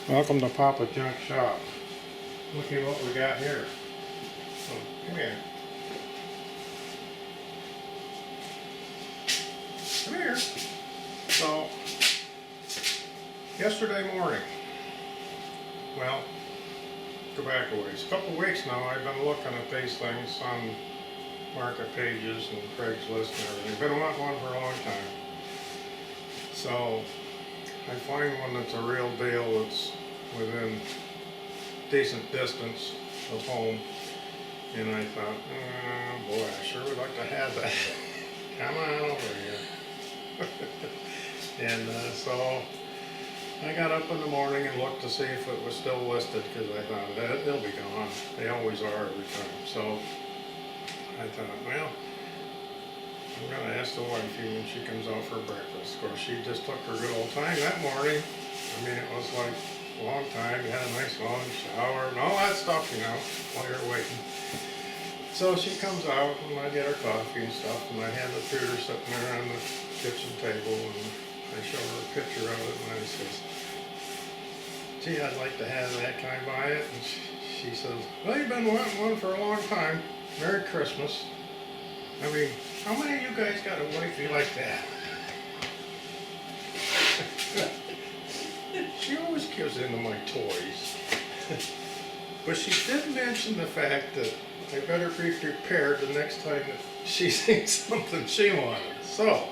Welcome to Papa Junk Shop. Look at what we got here. Oh, come here. Come here. So, yesterday morning, well, go back a ways. A couple weeks now I've been looking at these things on market pages and Craigslist and everything. Been wanting one for a long time. So, I find one that's a real deal that's within decent distance of home, and I thought, oh boy, I sure would like to have that. Come on over here. And so I got up in the morning and looked to see if it was still listed, because I thought that it'll be gone. They always are every time. So I thought, well, I'm going to ask the wifey when she comes out for breakfast. Of course, she just took her good old time that morning. I mean, it was like a long time. You had a nice long shower and all that stuff, you know, while you're waiting. So she comes out and I get her coffee and stuff, and I had the computer sitting there on the kitchen table, and I show her a picture of it, and I says, gee, I'd like to have that. Can I buy it? And she says, well, you've been wanting one for a long time. Merry Christmas. I mean, how many of you guys got a wifey like that? She always gives into my toys. But she did mention the fact that I better be prepared the next time that she sees something she wanted. So,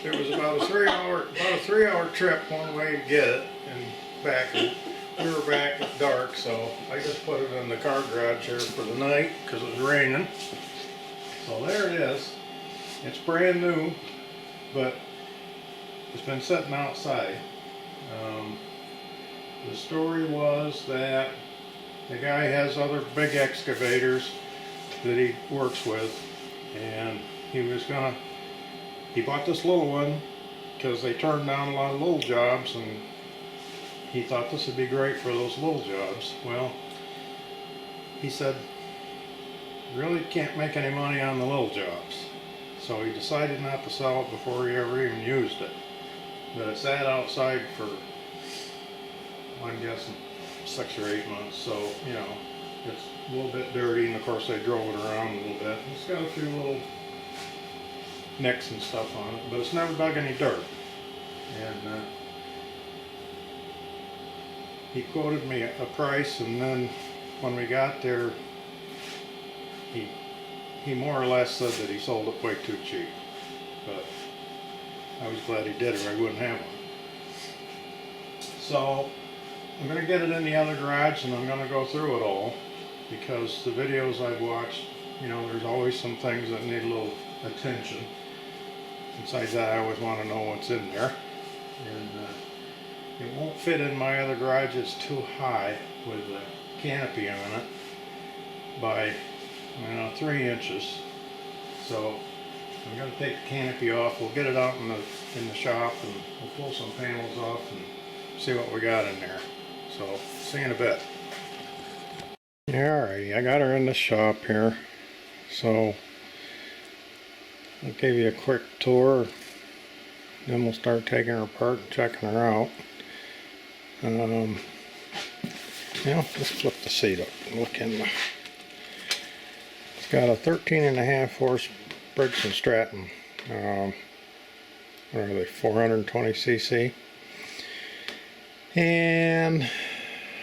it was about a 3-hour trip one way to get it and back. We were back at dark, so I just put it in the car garage here for the night because it was raining. So there it is. It's brand new, but it's been sitting outside. The story was that the guy has other big excavators that he works with, and he bought this little one because they turned down a lot of little jobs, and he thought this would be great for those little jobs. Well, he said, really can't make any money on the little jobs. So he decided not to sell it before he ever even used it. But it sat outside for, I'm guessing, 6 or 8 months. So, you know, it's a little bit dirty, and of course they drove it around a little bit. It's got a few little nicks and stuff on it, but it's never dug any dirt. And he quoted me a price, and then when we got there, he more or less said that he sold it way too cheap. But I was glad he did, or I wouldn't have one. So I'm going to get it in the other garage, and I'm going to go through it all, because the videos I've watched, you know, there's always some things that need a little attention. Besides that, I always want to know what's in there. And it won't fit in my other garage. It's too high with the canopy on it by 3 inches. So I'm going to take the canopy off. We'll get it out in the shop, and we'll pull some panels off and see what we got in there. So see you in a bit. Alrighty, I got her in the shop here. So I'll give you a quick tour. Then we'll start taking her apart and checking her out. Let's flip the seat up and look in the... It's got a 13.5 horse Briggs & Stratton. What are they, 420 cc? And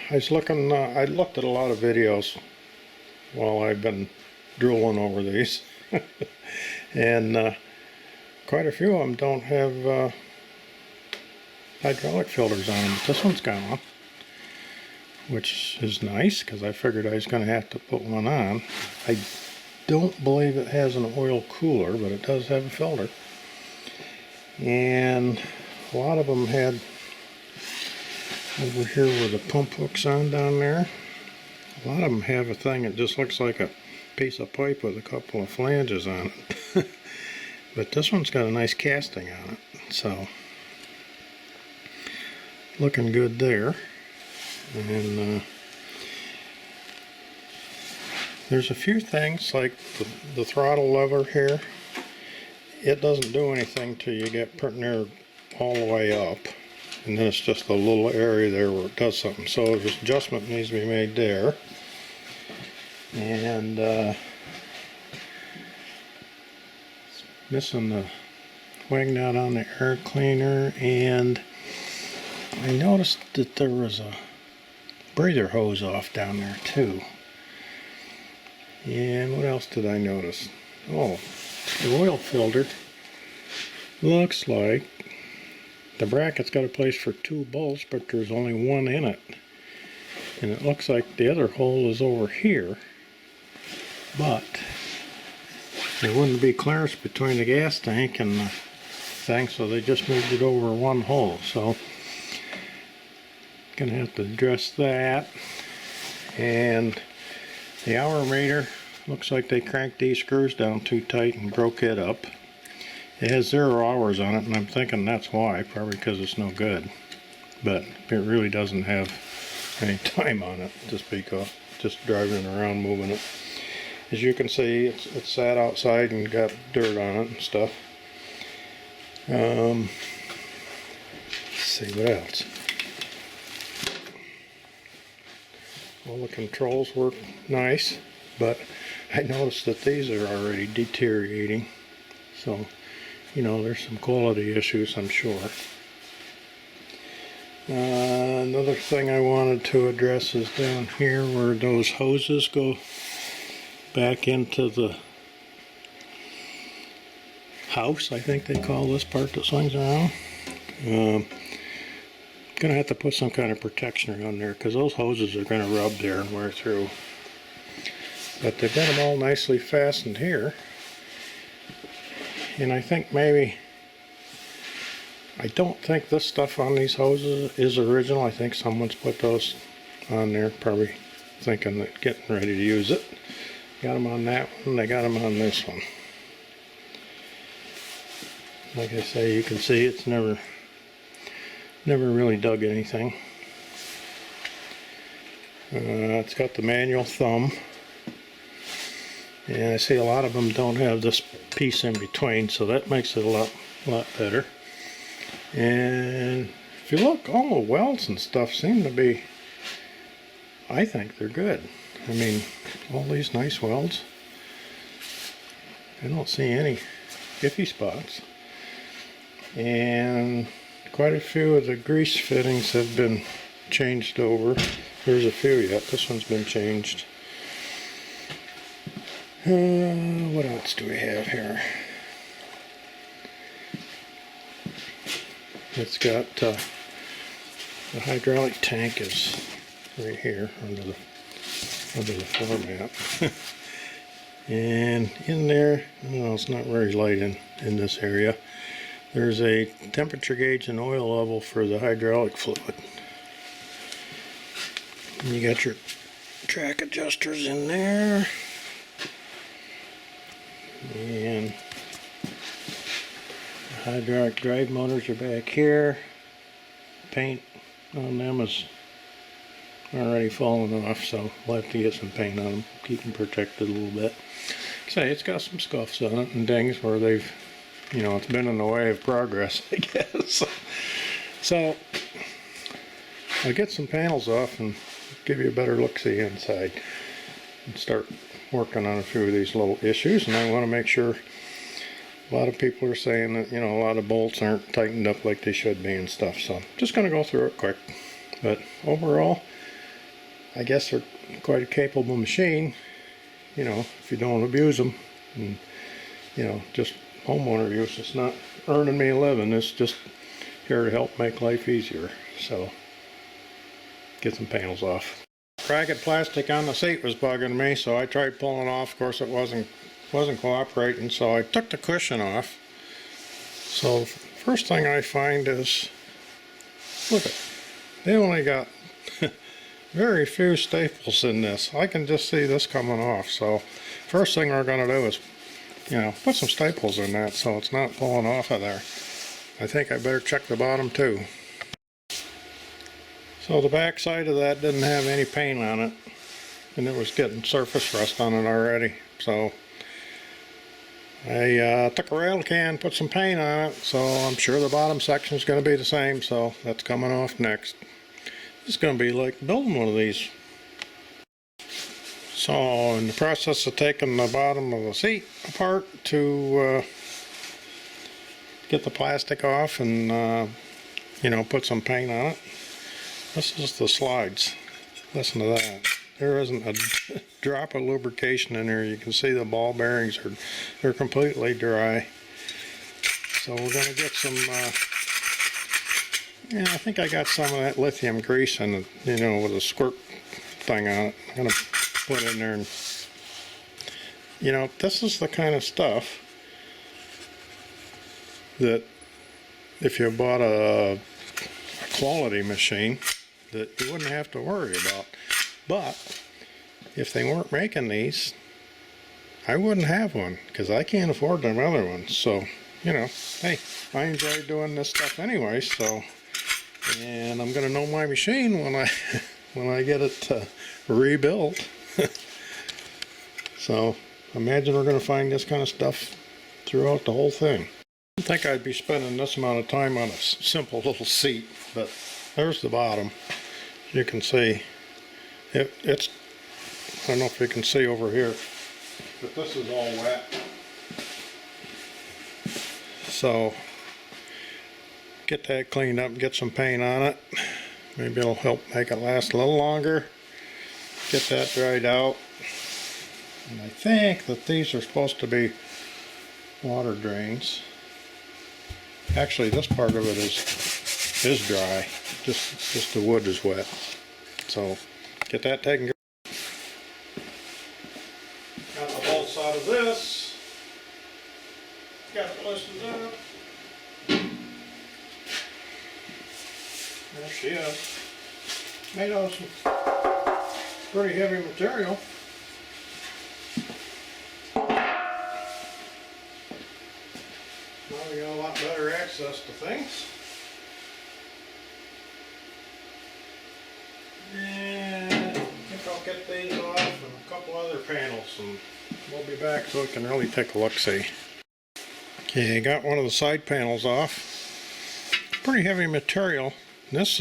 I was looking, I looked at a lot of videos while I've been drooling over these. And quite a few of them don't have hydraulic filters on them. This one's got one, which is nice, because I figured I was going to have to put one on. I don't believe it has an oil cooler, but it does have a filter. And a lot of them had, over here where the pump hook's on down there, a lot of them have a thing that just looks like a piece of pipe with a couple of flanges on it. But this one's got a nice casting on it, so looking good there. And there's a few things like the throttle lever here. It doesn't do anything till you get pretty near all the way up. and then it's just a little area there where it does something. So this adjustment needs to be made there. And missing the wing nut on the air cleaner, and I noticed that there was a breather hose off down there too. And what else did I notice? Oh, the oil filter looks like the bracket's got a place for 2 bolts, but there's only one in it. And it looks like the other hole is over here, but there wouldn't be clearance between the gas tank and the thing, so they just moved it over one hole. So gonna have to address that. And the hour meter looks like they cranked these screws down too tight and broke it up. It has 0 hours on it, and I'm thinking that's why, probably because it's no good. But it really doesn't have any time on it to speak of, just driving around moving it. As you can see, it's sat outside and got dirt on it and stuff. Let's see what else. All the controls work nice, but I noticed that these are already deteriorating. So, you know, there's some quality issues, I'm sure. Another thing I wanted to address is down here where those hoses go back into the house, I think they call this part that swings around. Gonna have to put some kind of protection on there because those hoses are gonna rub there and wear through. But they've got them all nicely fastened here. And I think maybe, I don't think this stuff on these hoses is original. I think someone's put those on there, probably thinking that getting ready to use it. Got them on that one, they got them on this one. Like I say, you can see it's never really dug anything. It's got the manual thumb. And I see a lot of them don't have this piece in between, so that makes it a lot better. And if you look, all the welds and stuff seem to be, I think they're good. I mean, all these nice welds. I don't see any iffy spots. And quite a few of the grease fittings have been changed over. There's a few yet. This one's been changed. What else do we have here? It's got the hydraulic tank is right here under the floor mat. And in there, well, it's not very light in this area. There's a temperature gauge and oil level for the hydraulic fluid. And you got your track adjusters in there. And the hydraulic drive motors are back here. Paint on them is already falling off, so we'll have to get some paint on them, keep them protected a little bit. Say, it's got some scuffs on it and dings where they've, you know, it's been in the way of progress, I guess. So I'll get some panels off and give you a better look-see inside and start working on a few of these little issues. And I want to make sure, a lot of people are saying that, you know, a lot of bolts aren't tightened up like they should be and stuff. So I'm just going to go through it quick. But overall, I guess they're quite a capable machine, you know, if you don't abuse them. And, you know, just homeowner use. It's not earning me a living. It's just here to help make life easier. So get some panels off. Ragged plastic on the seat was bugging me, so I tried pulling off. Of course, it wasn't cooperating, so I took the cushion off. So first thing I find is, look at, they only got very few staples in this. I can just see this coming off. So first thing we're going to do is, you know, put some staples in that so it's not pulling off of there. I think I better check the bottom too. So the back side of that didn't have any paint on it, and it was getting surface rust on it already. So I took a rail can, put some paint on it, so I'm sure the bottom section is going to be the same, so that's coming off next. It's going to be like building one of these. So in the process of taking the bottom of the seat apart to get the plastic off and you know, put some paint on it. This is the slides. Listen to that. There isn't a drop of lubrication in there. You can see the ball bearings they're completely dry. So we're going to get some yeah, I think I got some of that lithium grease in it, you know, with a squirt thing on it. I'm going to put in there and, you know, this is the kind of stuff that if you bought a quality machine that you wouldn't have to worry about. But if they weren't making these, I wouldn't have one because I can't afford them other ones. So, you know, hey, I enjoy doing this stuff anyway, so, and I'm gonna know my machine when I get it rebuilt. So imagine we're gonna find this kind of stuff throughout the whole thing. I think I'd be spending this amount of time on a simple little seat, but there's the bottom. You can see it's, I don't know if you can see over here, but this is all wet. So get that cleaned up, get some paint on it. Maybe it'll help make it last a little longer. Get that dried out. And I think that these are supposed to be water drains. Actually, this part of it is dry. Just the wood is wet. So get that taken care of. Got the bolts out of this. Got it loosened up. There she is. Made out of some pretty heavy material. Now we got a lot better access to things. And I think I'll get these off and a couple other panels, and we'll be back so we can really take a look-see. Okay, I got one of the side panels off. Pretty heavy material. This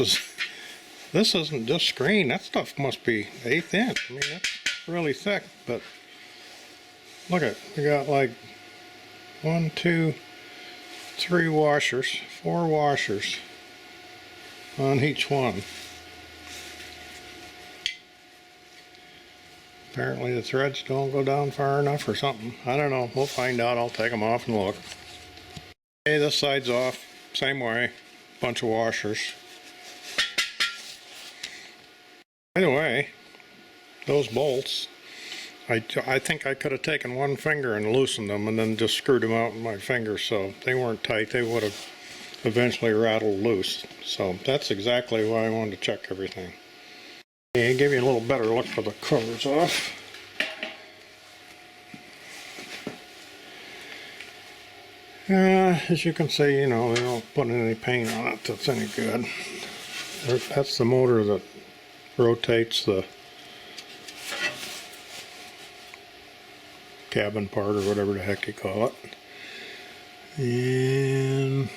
isn't just screen. That stuff must be 1/8 inch. I mean, that's really thick, but look at it. We got like 1, 2, 3 washers, 4 washers on each one. Apparently the threads don't go down far enough or something. I don't know. We'll find out. I'll take them off and look. Okay, this side's off. Same way. Bunch of washers. By the way, those bolts, I think I could have taken one finger and loosened them and then just screwed them out with my finger, so they weren't tight. They would have eventually rattled loose. So that's exactly why I wanted to check everything. Okay, give you a little better look for the covers off. As you can see, you know, they don't put any paint on it that's any good. That's the motor that rotates the cabin part or whatever the heck you call it. And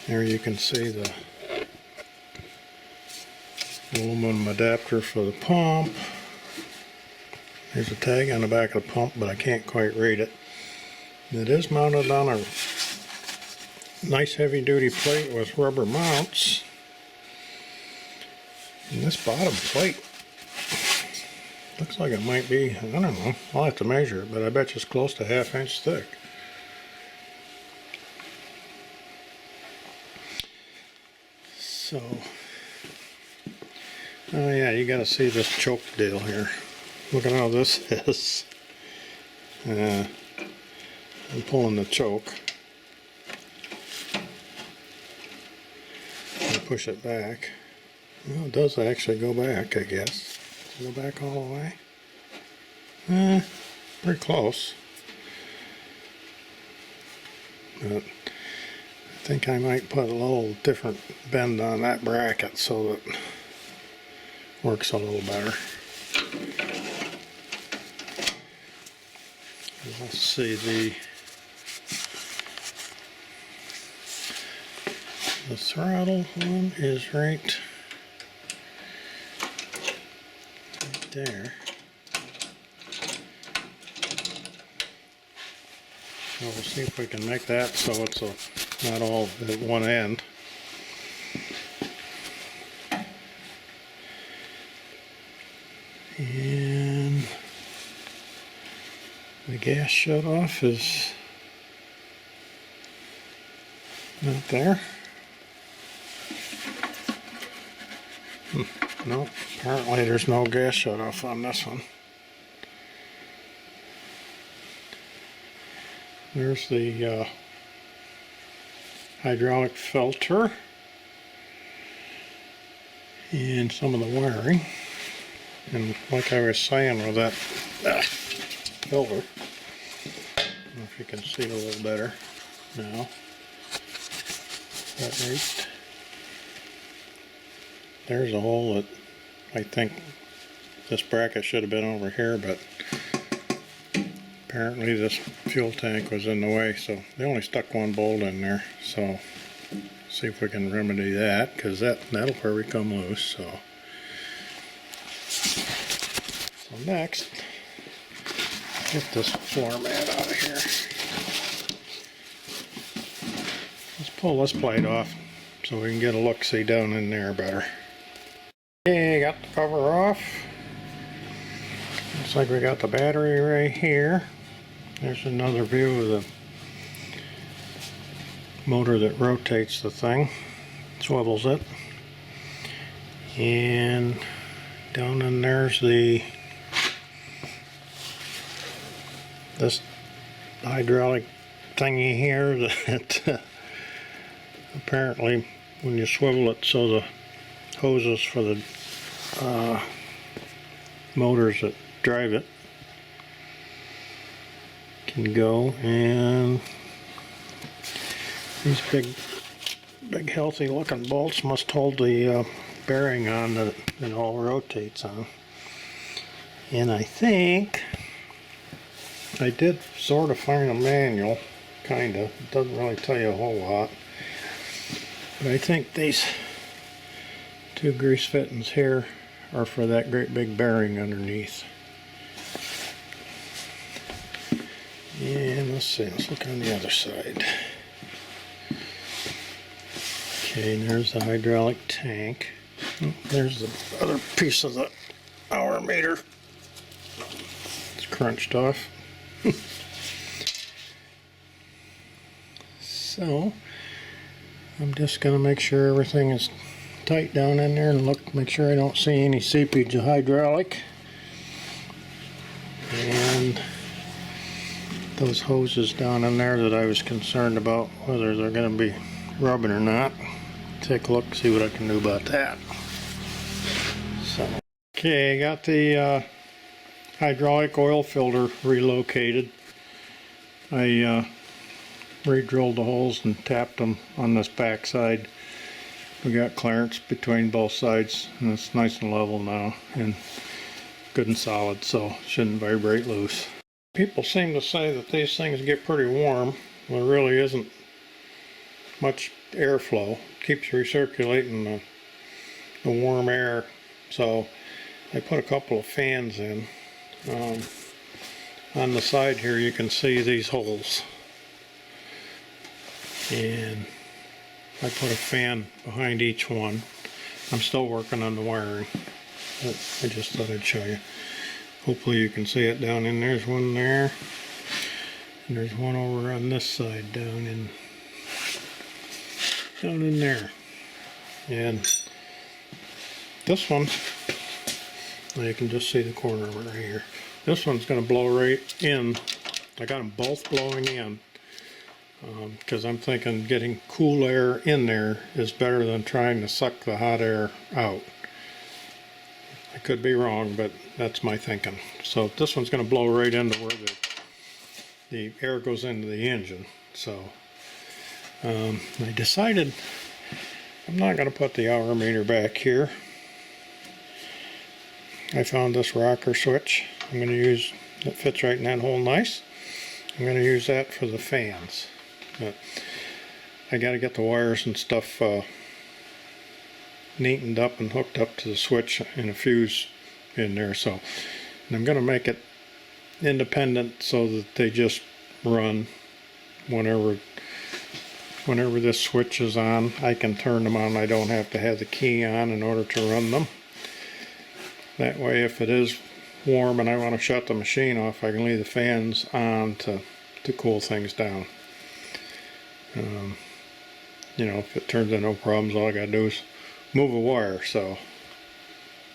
there you can see the aluminum adapter for the pump. There's a tag on the back of the pump, but I can't quite read it. It is mounted on a nice heavy duty plate with rubber mounts. And this bottom plate looks like it might be, I don't know, I'll have to measure it, but I bet you it's close to 1/2 inch thick. So, oh yeah, you gotta see this choke deal here. Look at how this is. I'm pulling the choke. I push it back. Well, it does actually go back, I guess. Does it go back all the way? Pretty close. But I think I might put a little different bend on that bracket so that it works a little better. let's see, the throttle one is right there. So we'll see if we can make that so it's not all at one end. And the gas shutoff is not there. No, apparently there's no gas shutoff on this one. There's the hydraulic filter and some of the wiring. And like I was saying with that filter, I don't know if you can see it a little better now. That right. There's a hole that I think this bracket should have been over here, but apparently this fuel tank was in the way, so they only stuck one bolt in there. So see if we can remedy that, because that'll probably come loose. So next, get this floor mat out of here. Let's pull this plate off so we can get a look-see down in there better. Okay, got the cover off. Looks like we got the battery right here. There's another view of the motor that rotates the thing, swivels it. And down in there's this hydraulic thingy here that apparently when you swivel it so the hoses for the motors that drive it can go, and these big healthy looking bolts must hold the bearing on that it all rotates on. And I think I did sort of find a manual, kinda. It doesn't really tell you a whole lot. But I think these two grease fittings here are for that great big bearing underneath. And let's see, let's look on the other side. Okay, there's the hydraulic tank. There's the other piece of the hour meter. It's crunched off. So I'm just going to make sure everything is tight down in there and make sure I don't see any seepage of hydraulic. And those hoses down in there that I was concerned about whether they're going to be rubbing or not. Take a look, see what I can do about that. So, okay, got the hydraulic oil filter relocated. I re-drilled the holes and tapped them on this back side. We got clearance between both sides, and it's nice and level now and good and solid, so shouldn't vibrate loose. People seem to say that these things get pretty warm. There really isn't much airflow. It keeps recirculating the warm air, so I put a couple of fans in. On the side here you can see these holes, and I put a fan behind each one. I'm still working on the wiring, but I just thought I'd show you. Hopefully you can see it down in there's one there, and there's one over on this side down in there. And this one, you can just see the corner of it right here. This one's going to blow right in. I got them both blowing in because I'm thinking getting cool air in there is better than trying to suck the hot air out. I could be wrong, but that's my thinking. So this one's going to blow right into where the air goes into the engine. So I decided I'm not going to put the hour meter back here. I found this rocker switch I'm going to use that fits right in that hole nice. I'm going to use that for the fans. But I got to get the wires and stuff neatened up and hooked up to the switch and a fuse in there. So, and I'm going to make it independent so that they just run whenever this switch is on. I can turn them on. I don't have to have the key on in order to run them. That way, if it is warm and I want to shut the machine off, I can leave the fans on to cool things down. You know, if it turns into no problems, all I gotta do is move a wire. So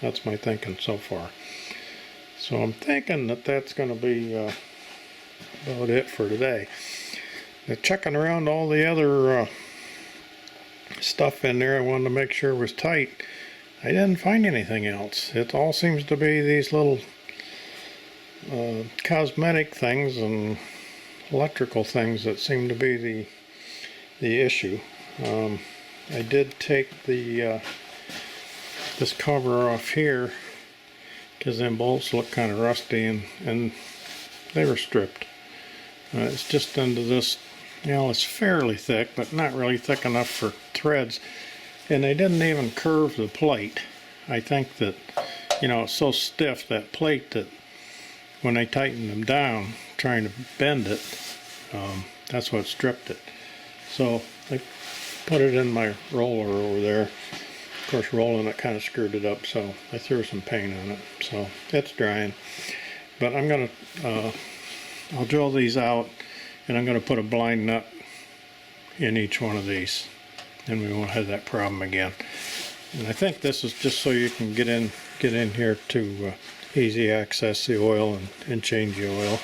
that's my thinking so far. So I'm thinking that that's going to be about it for today. Now, checking around all the other stuff in there, I wanted to make sure it was tight. I didn't find anything else. It all seems to be these little cosmetic things and electrical things that seem to be the issue. I did take the this cover off here because them bolts look kind of rusty, and they were stripped. It's just under this, you know, it's fairly thick, but not really thick enough for threads. And they didn't even curve the plate. I think that, you know, it's so stiff, that plate, that when they tighten them down, trying to bend it, that's what stripped it. So I put it in my roller over there. Of course, rolling it kind of screwed it up, so I threw some paint on it. So it's drying. But I'm going to, I'll drill these out, and I'm going to put a blind nut in each one of these. Then we won't have that problem again. And I think this is just so you can get in here to easy access the oil and change the oil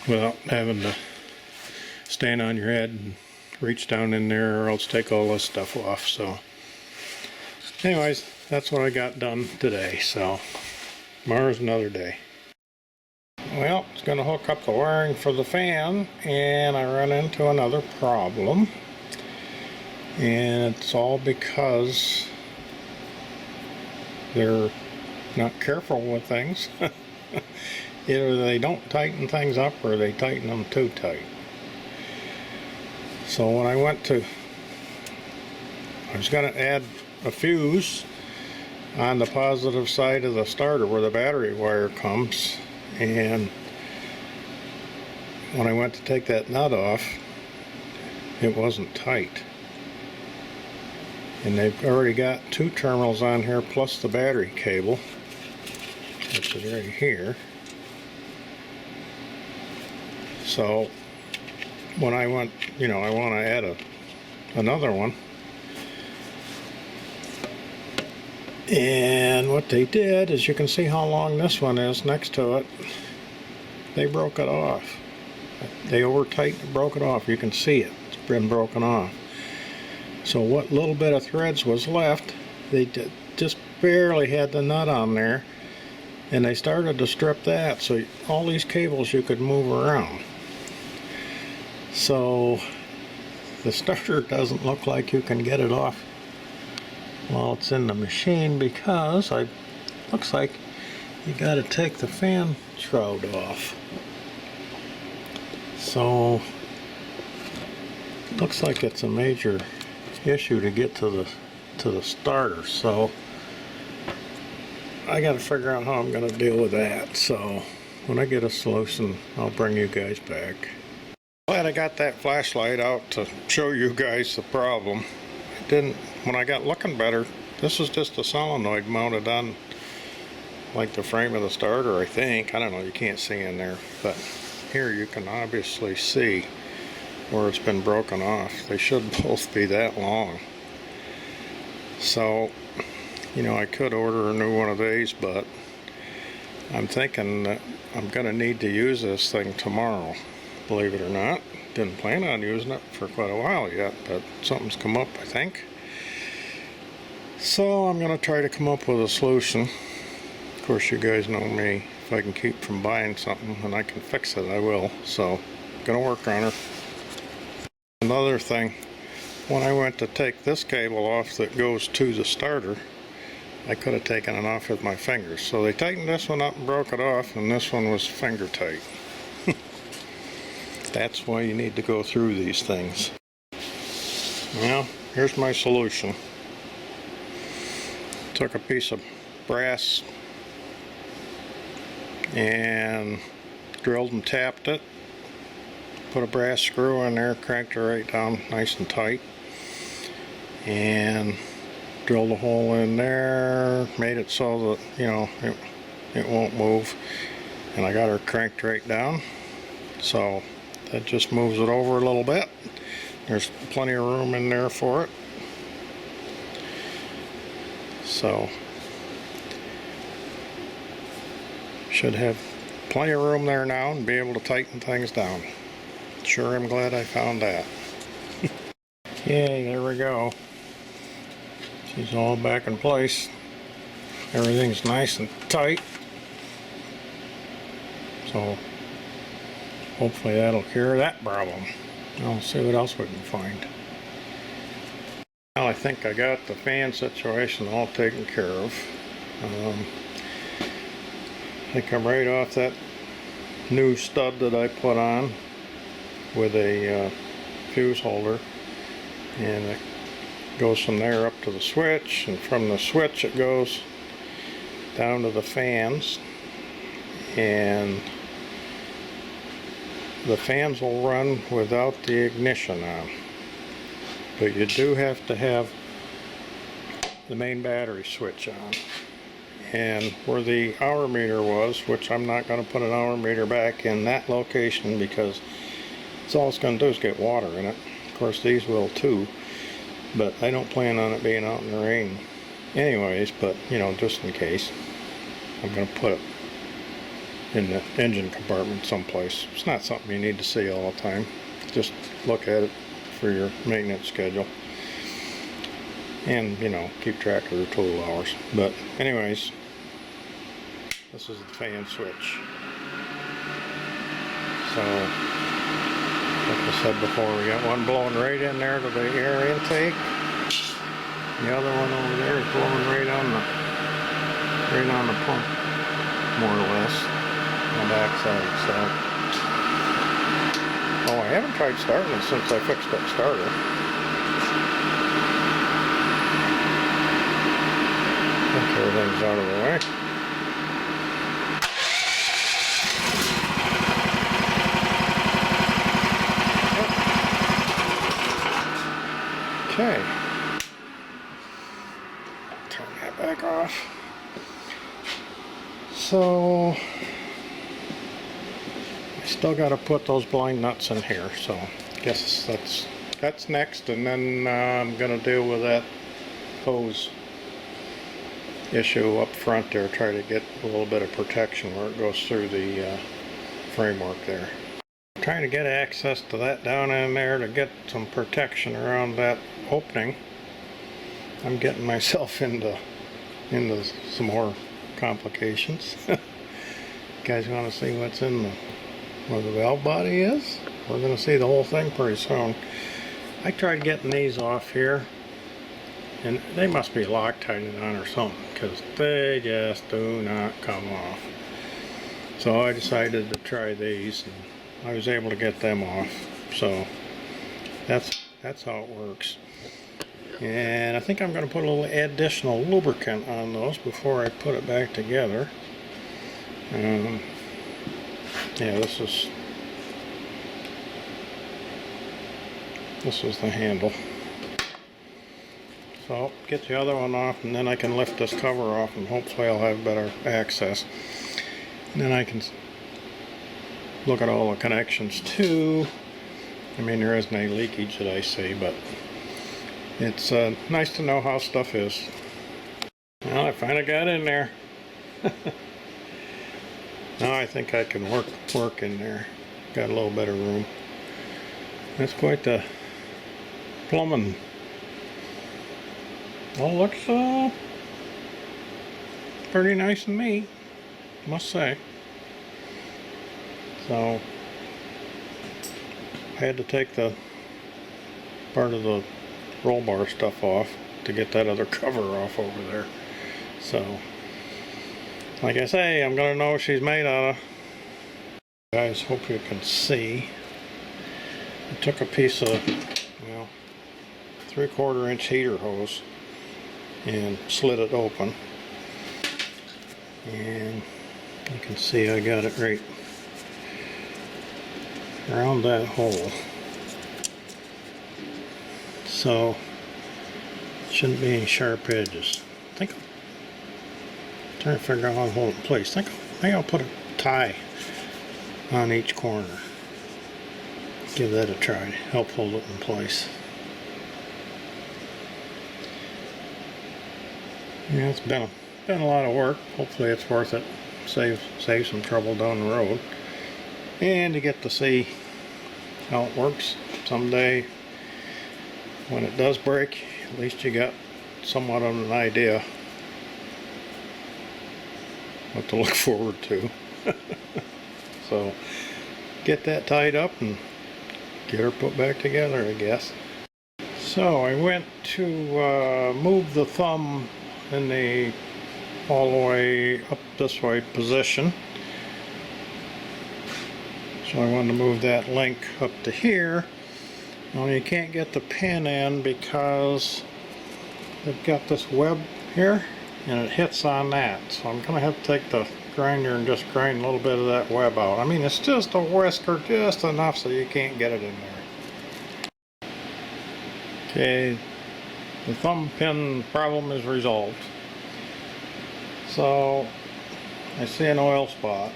without having to stand on your head and reach down in there, or else take all this stuff off. So anyways, that's what I got done today. So tomorrow's another day. Well, it's going to hook up the wiring for the fan, and I run into another problem. And it's all because they're not careful with things. Either they don't tighten things up, or they tighten them too tight. So when I was going to add a fuse on the positive side of the starter where the battery wire comes, and when I went to take that nut off, it wasn't tight. And they've already got two terminals on here plus the battery cable, which is right here. So when I went, you know, I want to add another one. And what they did is, you can see how long this one is next to it. They broke it off. They over-tightened and broke it off. You can see it. It's been broken off. So what little bit of threads was left, they just barely had the nut on there, and they started to strip that. So all these cables you could move around. So the starter doesn't look like you can get it off while it's in the machine, because looks like you got to take the fan shroud off. So looks like it's a major issue to get to the starter. So I got to figure out how I'm going to deal with that. So when I get a solution, I'll bring you guys back. Glad I got that flashlight out to show you guys the problem. It didn't, when I got looking better, this is just a solenoid mounted on like the frame of the starter, I think. I don't know, you can't see in there, but here you can obviously see where it's been broken off. They should both be that long. So, you know, I could order a new one of these, but I'm thinking that I'm going to need to use this thing tomorrow, believe it or not. Didn't plan on using it for quite a while yet, but something's come up, I think. So I'm going to try to come up with a solution. Of course, you guys know me. If I can keep from buying something and I can fix it, I will. So, going to work on her. Another thing, when I went to take this cable off that goes to the starter, I could have taken it off with my fingers. So they tightened this one up and broke it off, and this one was finger tight. That's why you need to go through these things. Well, here's my solution. Took a piece of brass and drilled and tapped it. Put a brass screw in there, cranked it right down nice and tight, and drilled a hole in there, made it so that, you know, it won't move. And I got her cranked right down, so that just moves it over a little bit. There's plenty of room in there for it. So should have plenty of room there now and be able to tighten things down. Sure, I'm glad I found that. Okay, there we go. She's all back in place. Everything's nice and tight. So hopefully that'll cure that problem. I'll see what else we can find. Well, I think I got the fan situation all taken care of. I come right off that new stud that I put on with a fuse holder, and it goes from there up to the switch, and from the switch it goes down to the fans, and the fans will run without the ignition on, but you do have to have the main battery switch on. And where the hour meter was, which I'm not going to put an hour meter back in that location because it's all it's going to do is get water in it. Of course these will too, but I don't plan on it being out in the rain anyways, but you know, just in case, I'm going to put it in the engine compartment someplace. It's not something you need to see all the time. Just look at it for your maintenance schedule. And, you know, keep track of your total hours. But anyways, this is the fan switch. So, like I said before, we got one blowing right in there to the air intake. The other one over there is blowing right on the pump, more or less, on the back side. So, oh, I haven't tried starting it since I fixed that starter. Everything's out of the way. Okay. Turn that back off. So I still got to put those blind nuts in here. So I guess that's next, and then I'm gonna deal with that hose issue up front there, try to get a little bit of protection where it goes through the framework there. I'm trying to get access to that down in there to get some protection around that opening. I'm getting myself into some more complications. You guys want to see what's in where the valve body is? We're going to see the whole thing pretty soon. I tried getting these off here, and they must be Loctited on or something, because they just do not come off. So I decided to try these, and I was able to get them off. So that's how it works. And I think I'm going to put a little additional lubricant on those before I put it back together. Yeah, this is the handle. So I'll get the other one off, and then I can lift this cover off, and hopefully I'll have better access. And then I can look at all the connections too. I mean, there isn't any leakage that I see, but it's nice to know how stuff is. Well, I finally got in there. Now I think I can work in there. Got a little bit of room. That's quite the plumbing. All looks pretty nice and neat, must say. So I had to take the part of the roll bar stuff off to get that other cover off over there. So like I say, I'm gonna know what she's made out of. Guys, hope you can see. I took a piece of, 3/4 inch heater hose and slit it open, and you can see I got it right around that hole, so shouldn't be any sharp edges. I'm trying to figure out how to hold it in place. I think I'll put a tie on each corner. Give that a try. Help hold it in place. Yeah, it's been a lot of work. Hopefully it's worth it. Save some trouble down the road. And you get to see how it works someday. When it does break, at least you got somewhat of an idea what to look forward to. So get that tied up and get her put back together, I guess. So I went to move the thumb in the all the way up this way position. So I wanted to move that link up to here. Now you can't get the pin in because they've got this web here and it hits on that. So I'm going to have to take the grinder and just grind a little bit of that web out. I mean, it's just a whisker, just enough so you can't get it in there. Okay, the thumb pin problem is resolved. So I see an oil spot,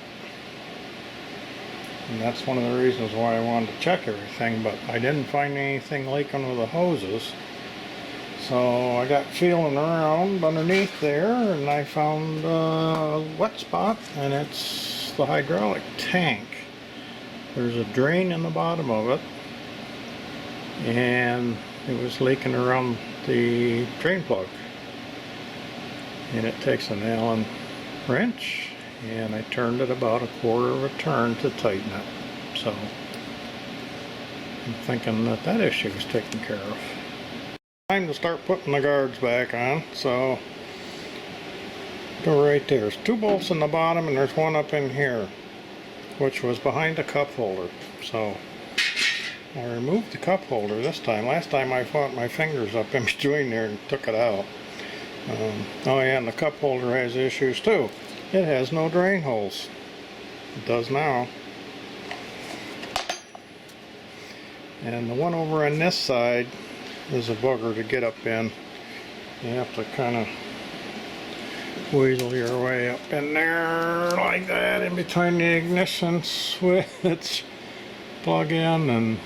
and that's one of the reasons why I wanted to check everything, but I didn't find anything leaking with the hoses. So I got feeling around underneath there, and I found a wet spot, and it's the hydraulic tank. There's a drain in the bottom of it, and it was leaking around the drain plug. And it takes an Allen wrench, and I turned it about 1/4 of a turn to tighten it. So I'm thinking that that issue is taken care of. Time to start putting the guards back on, so go right there. There's 2 bolts in the bottom and there's one up in here, which was behind the cup holder. So I removed the cup holder this time. Last time I fought my fingers up in between there and took it out. Oh yeah, and the cup holder has issues too. It has no drain holes. It does now. And the one over on this side is a booger to get up in. You have to kind of weasel your way up in there like that, in between the ignition switch, plug in, and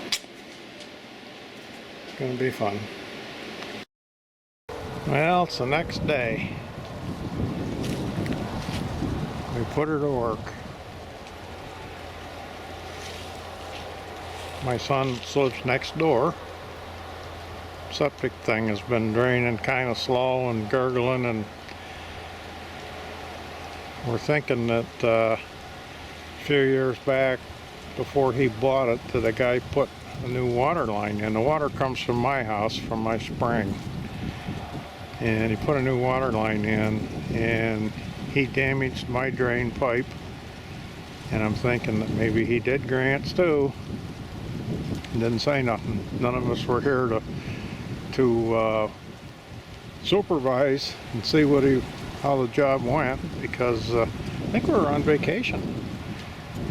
it's going to be fun. Well, it's the next day. We put her to work. My son lives next door. Septic thing has been draining kind of slow and gurgling, and we're thinking that a few years back, before he bought it, that a guy put a new water line in. The water comes from my house, from my spring, and he put a new water line in, and he damaged my drain pipe, and I'm thinking that maybe he did Grant's too. Didn't say nothing. None of us were here to supervise and see how the job went, because I think we were on vacation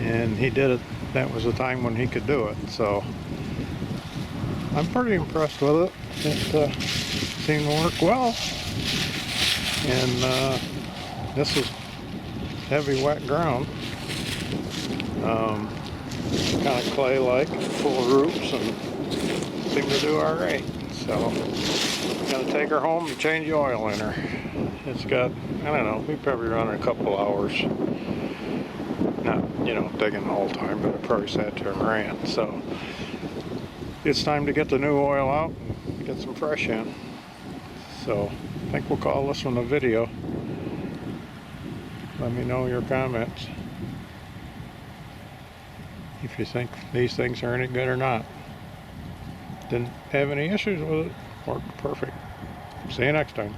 and he did it. That was the time when he could do it, so I'm pretty impressed with it. It seemed to work well, and this is heavy wet ground, kind of clay-like, full of roots, and seemed to do all right. So I'm gonna take her home and change the oil in her. It's got, I don't know, we probably run it a couple hours. Not, digging the whole time, but it probably sat to a grand. So it's time to get the new oil out and get some fresh in. So I think we'll call this one a video. Let me know your comments if you think these things are any good or not. Didn't have any issues with it. Worked perfect. See you next time.